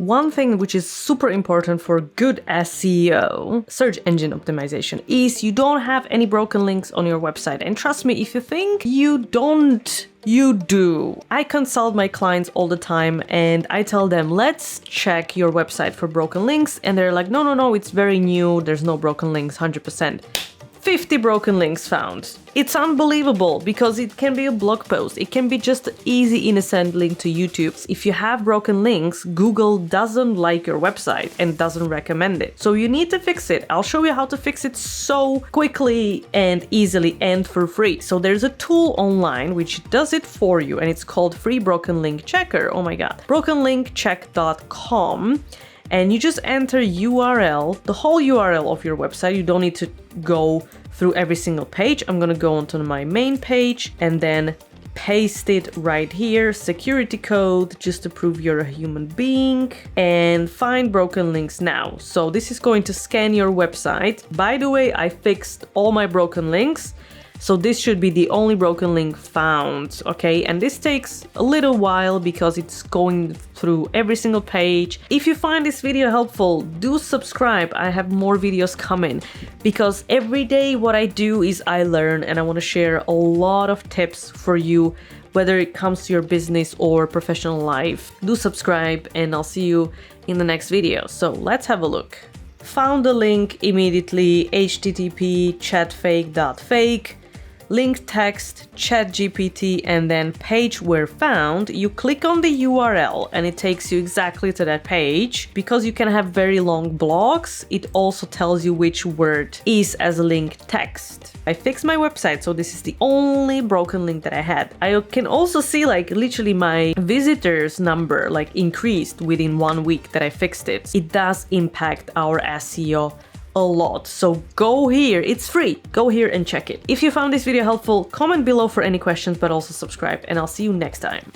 one thing which is super important for good SEO, search engine optimization, is you don't have any broken links on your website. And trust me, if you think you don't, you do. I consult my clients all the time and I tell them, let's check your website for broken links. And they're like, no, it's very new. There's no broken links, 100%. 50 broken links found. It's unbelievable because it can be a blog post. It can be just an easy, innocent link to YouTube. If you have broken links, Google doesn't like your website and doesn't recommend it. So you need to fix it. I'll show you how to fix it so quickly and easily and for free. So there's a tool online which does it for you and it's called Free Broken Link Checker. Oh my God. brokenlinkcheck.com. And you just enter URL, the whole URL of your website. You don't need to go through every single page. I'm gonna go onto my main page and then paste it right here. Security code, just to prove you're a human being, and find broken links now. So this is going to scan your website. By the way, I fixed all my broken links. So this should be the only broken link found, okay? And this takes a little while because it's going through every single page. If you find this video helpful, do subscribe. I have more videos coming because every day what I do is I learn and I want to share a lot of tips for you, whether it comes to your business or professional life. Do subscribe and I'll see you in the next video. So let's have a look. Found the link immediately, http chatfake.fake. Link text, ChatGPT, and then page where found. You click on the URL and it takes you exactly to that page. Because you can have very long blocks, it also tells you which word is as a link text. I fixed my website, so this is the only broken link that I had. I can also see like literally my visitors number like increased within 1 week that I fixed it. It does impact our SEO a lot. So go here, it's free. Go here and check it. If you found this video helpful, comment below for any questions, but also subscribe and I'll see you next time.